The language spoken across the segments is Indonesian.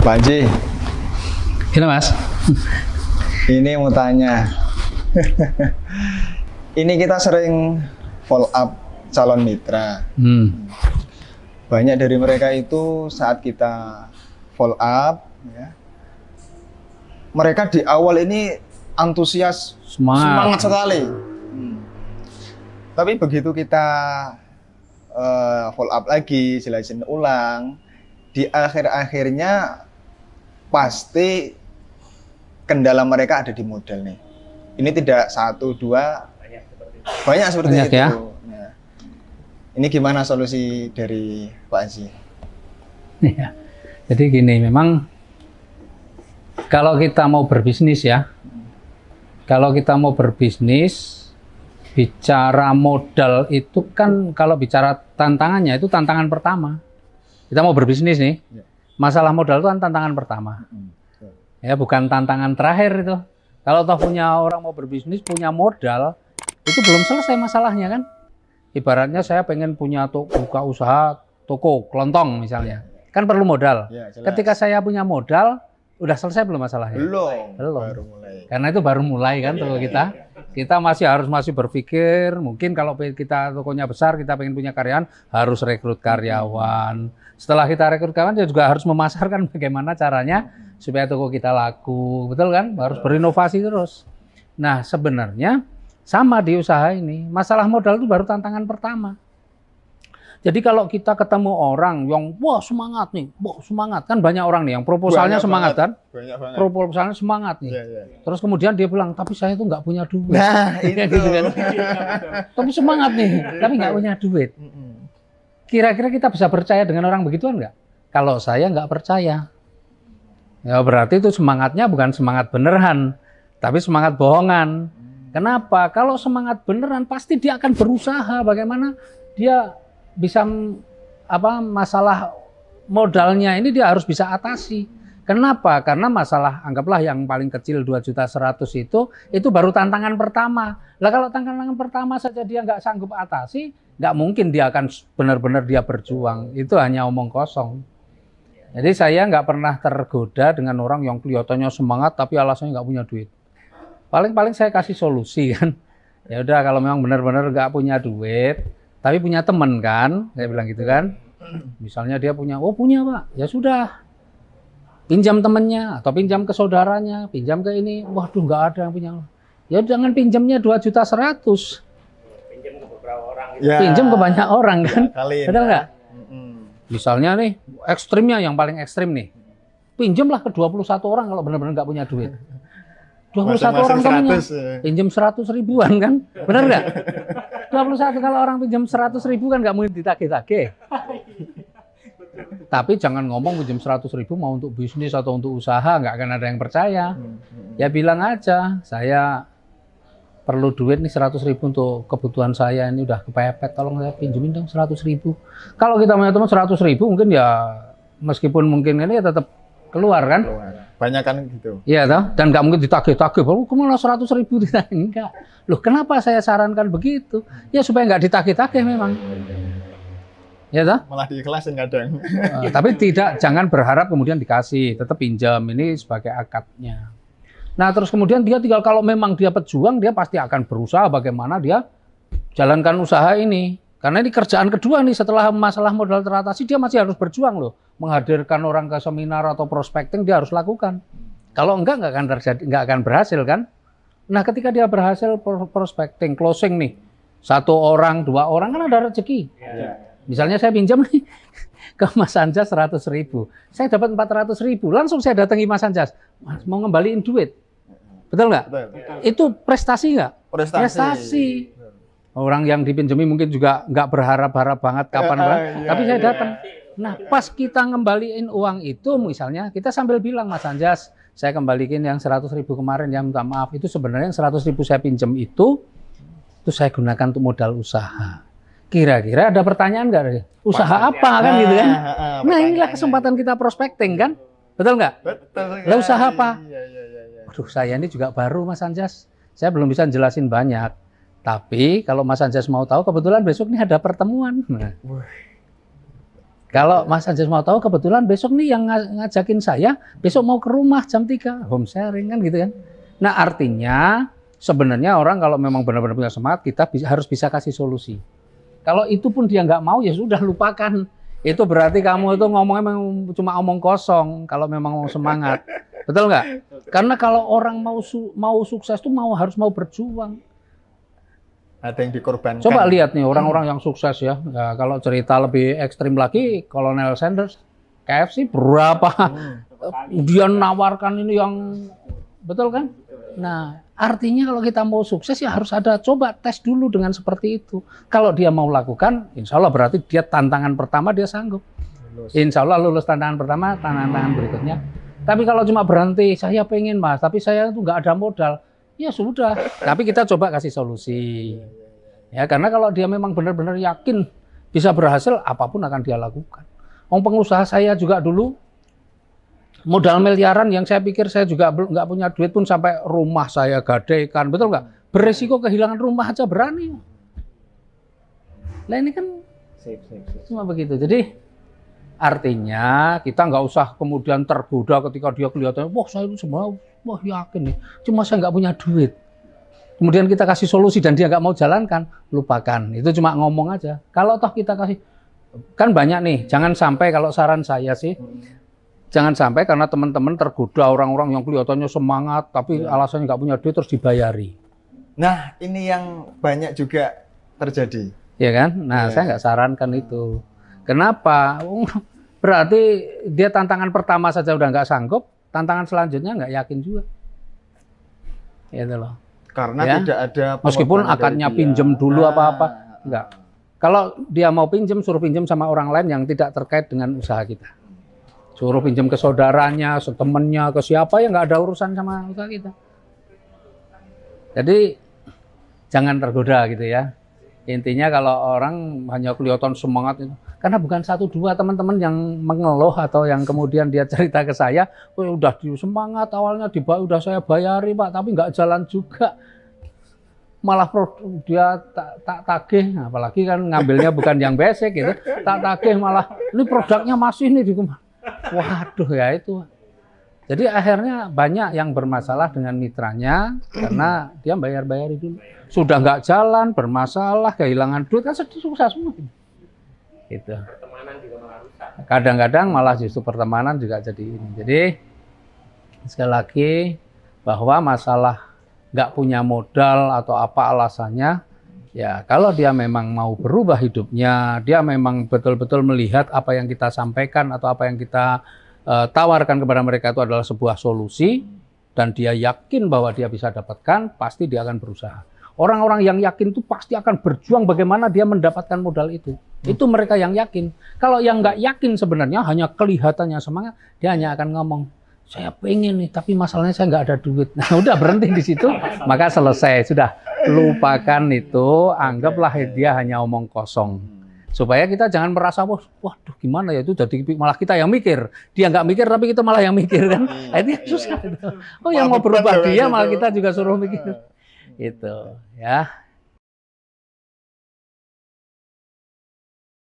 Pak Haji, Gini Mas. ini mau tanya. Ini kita sering follow up calon mitra. Banyak dari mereka itu saat kita follow up, ya, mereka di awal ini antusias, semangat sekali. Tapi begitu kita follow up lagi, jelasin ulang, di akhir-akhirnya pasti kendala mereka ada di modal nih. Ini tidak satu dua, banyak seperti itu. Ya? Nah, ini gimana solusi dari Pak Haji? Ya. Jadi gini, memang kalau kita mau berbisnis ya, kalau kita mau berbisnis, bicara modal itu kan kalau bicara tantangannya itu tantangan pertama. Kita mau berbisnis nih, masalah modal itu kan tantangan pertama. Ya, bukan tantangan terakhir itu. Kalau toh punya orang mau berbisnis, punya modal, itu belum selesai masalahnya kan. Ibaratnya saya pengen punya buka usaha toko kelontong misalnya, kan perlu modal. Ya, ketika saya punya modal, udah selesai belum masalahnya? Belum. Belum. Baru mulai. Karena itu baru mulai kan toko kita. Kita masih berpikir, mungkin kalau kita tokonya besar, kita pengen punya karyawan, harus rekrut karyawan. Setelah kita rekrut karyawan, dia juga harus memasarkan bagaimana caranya supaya toko kita laku, betul kan? Harus berinovasi terus. Nah, sebenarnya sama di usaha ini, masalah modal itu baru tantangan pertama. Jadi kalau kita ketemu orang yang wah semangat nih, wah semangat, kan banyak orang nih yang proposalnya semangat kan, proposalnya semangat nih. Terus kemudian dia bilang, tapi saya tuh nggak punya duit. Nah, itu gitu kan. Tapi semangat nih, tapi nggak punya duit. Kira-kira kita bisa percaya dengan orang begituan nggak? Kalau saya nggak percaya, ya berarti itu semangatnya bukan semangat beneran, tapi semangat bohongan. Kenapa? Kalau semangat beneran pasti dia akan berusaha bagaimana dia bisa masalah modalnya ini dia harus bisa atasi. Kenapa? Karena masalah anggaplah yang paling kecil 2.100.000 itu baru tantangan pertama. Lah kalau tantangan pertama saja dia nggak sanggup atasi, nggak mungkin dia akan benar-benar dia berjuang. Itu hanya omong kosong. Jadi saya nggak pernah tergoda dengan orang yang kelihatannya semangat tapi alasannya nggak punya duit. Paling-paling saya kasih solusi kan. Ya udah kalau memang benar-benar nggak punya duit, tapi punya teman kan, saya bilang gitu kan. Misalnya dia punya, oh punya Pak, ya sudah. Pinjam temennya, atau pinjam ke saudaranya, pinjam ke ini, waduh nggak ada yang punya. Ya jangan pinjamnya 2.100.000. Pinjam ke beberapa orang. Ya, pinjam ke banyak orang kan, kalian, benar nggak? Misalnya nih, ekstrimnya yang paling ekstrim nih, pinjamlah ke 21 orang kalau benar-benar nggak punya duit. 21 orang temennya, pinjam 100.000-an kan, benar nggak? 21 kalau orang pinjam 100.000 kan nggak mungkin ditagih-tagih. Tapi jangan ngomong pinjam 100.000 mau untuk bisnis atau untuk usaha, nggak akan ada yang percaya. Ya bilang aja, saya perlu duit nih 100.000 untuk kebutuhan saya, ini udah kepepet, tolong saya pinjemin dong 100.000. Kalau kita punya teman 100.000 mungkin ya meskipun mungkin ini ya tetap keluar kan. Banyak kan gitu. Iya toh, dan nggak mungkin ditagih-tagih. Kemana 100.000 ditagih? Enggak. Loh kenapa saya sarankan begitu? Ya supaya nggak ditagih-tagih memang. Ya toh? Malah diikhlasin kadang. Tapi jangan berharap kemudian dikasih, tetap pinjam, ini sebagai akadnya. Nah terus kemudian dia tinggal kalau memang dia pejuang, dia pasti akan berusaha bagaimana dia jalankan usaha ini. Karena ini kerjaan kedua nih, setelah masalah modal teratasi, dia masih harus berjuang loh. Menghadirkan orang ke seminar atau prospecting, dia harus lakukan. Kalau enggak akan terjadi, nggak akan berhasil kan. Nah ketika dia berhasil prospecting, closing nih, 1 orang, 2 orang kan ada rezeki. Misalnya saya pinjam nih ke Mas Anjas 100.000, saya dapat 400.000, langsung saya datangi Mas Anjas, Mas mau ngembaliin duit. Betul nggak? Itu prestasi nggak? Prestasi. Orang yang dipinjami mungkin juga nggak berharap-harap banget kapan, tapi saya datang. Nah, pas kita ngembaliin uang itu, misalnya kita sambil bilang, Mas Anjas, saya kembaliin yang 100.000 kemarin, ya minta maaf, itu sebenarnya yang 100.000 saya pinjam itu saya gunakan untuk modal usaha. Kira-kira ada pertanyaan nggak? Usaha apa kan gitu kan? Nah, inilah kesempatan kita prospecting kan? Betul nggak? Betul. Lah usaha apa? Aduh, saya ini juga baru Mas Anjas. Saya belum bisa jelasin banyak. Tapi kalau Mas Anjas mau tahu, kebetulan besok ini ada pertemuan. Nah, Kalau Mas Anjas mau tahu, kebetulan besok nih yang ngajakin saya, besok mau ke rumah jam 3, home sharing kan gitu kan. Nah artinya sebenarnya orang kalau memang benar-benar punya semangat, kita harus bisa kasih solusi. Kalau itu pun dia nggak mau, ya sudah lupakan. Itu berarti kamu itu ngomongnya memang cuma omong kosong, kalau memang mau semangat. Betul nggak? Karena kalau orang mau sukses tuh harus mau berjuang. Ada yang dikorbankan. Coba lihat nih orang-orang yang sukses ya. Ya. Kalau cerita lebih ekstrim lagi, Colonel Sanders, KFC berapa dia nawarkan ini yang betul kan? Nah, artinya kalau kita mau sukses ya harus ada coba tes dulu dengan seperti itu. Kalau dia mau lakukan, insya Allah berarti dia tantangan pertama dia sanggup. Insya Allah lulus tantangan pertama, tantangan berikutnya. Tapi kalau cuma berhenti, saya pengen Mas, tapi saya tuh nggak ada modal. Ya sudah, tapi kita coba kasih solusi. Ya, karena kalau dia memang benar-benar yakin bisa berhasil, apapun akan dia lakukan. Pengusaha saya juga dulu, modal miliaran yang saya pikir saya juga nggak punya duit pun sampai rumah saya gadaikan, betul nggak? Beresiko kehilangan rumah aja berani. Nah ini kan cuma begitu. Jadi artinya kita nggak usah kemudian tergoda ketika dia kelihatan, wah saya itu semua, wah yakin nih, cuma saya nggak punya duit. Kemudian kita kasih solusi dan dia nggak mau jalankan, lupakan. Itu cuma ngomong aja. Kalau toh kita kasih, kan banyak nih, jangan sampai kalau saran saya sih, jangan sampai karena teman-teman tergoda orang-orang yang kelihatannya semangat, tapi alasannya nggak punya duit terus dibayari. Nah ini yang banyak juga terjadi. Ya kan? Nah saya nggak sarankan itu. Kenapa? Berarti dia tantangan pertama saja udah nggak sanggup, tantangan selanjutnya nggak yakin juga. Gitu loh. Karena ya? tidak ada meskipun akadnya pinjem dulu apa-apa, enggak. Kalau dia mau pinjem, suruh pinjem sama orang lain yang tidak terkait dengan usaha kita. Suruh pinjem ke saudaranya, temennya, ke siapa ya nggak ada urusan sama usaha kita. Jadi jangan tergoda gitu ya. Intinya kalau orang hanya kelihatan semangat itu, karena bukan 1-2 teman-teman yang mengeluh atau yang kemudian dia cerita ke saya, udah semangat awalnya udah saya bayari Pak, tapi nggak jalan juga. Malah dia tak tagih, apalagi kan ngambilnya bukan yang basic gitu, tak tagih malah ini produknya masih nih di rumah. Waduh ya itu. Jadi akhirnya banyak yang bermasalah dengan mitranya karena dia bayar-bayari dulu. Sudah nggak jalan, bermasalah, kehilangan duit, kan sedih susah semua. Gitu. Pertemanan juga malah rusak. Kadang-kadang malah justru pertemanan juga jadi ini. Jadi sekali lagi bahwa masalah nggak punya modal atau apa alasannya, ya kalau dia memang mau berubah hidupnya, dia memang betul-betul melihat apa yang kita sampaikan atau apa yang kita tawarkan kepada mereka itu adalah sebuah solusi dan dia yakin bahwa dia bisa dapatkan, pasti dia akan berusaha. Orang-orang yang yakin itu pasti akan berjuang bagaimana dia mendapatkan modal itu. Itu mereka yang yakin. Kalau yang nggak yakin sebenarnya hanya kelihatannya semangat, dia hanya akan ngomong, saya pengen nih, tapi masalahnya saya nggak ada duit. Nah udah berhenti di situ, maka selesai. Sudah, lupakan itu, anggaplah dia hanya omong kosong. Supaya kita jangan merasa, waduh gimana ya itu, jadi malah kita yang mikir. Dia nggak mikir, tapi kita malah yang mikir kan. Itu susah. Oh yang mau berubah dia, malah kita juga suruh mikir. Itu ya.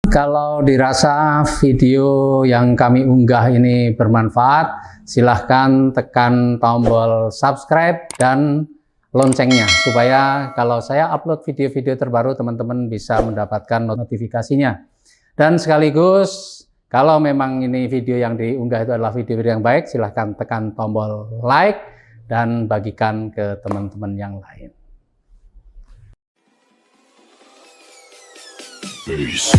Kalau dirasa video yang kami unggah ini bermanfaat, silahkan tekan tombol subscribe dan loncengnya supaya kalau saya upload video-video terbaru teman-teman bisa mendapatkan notifikasinya. Dan sekaligus kalau memang ini video yang diunggah itu adalah video-video yang baik, silahkan tekan tombol like dan bagikan ke teman-teman yang lain. Peace.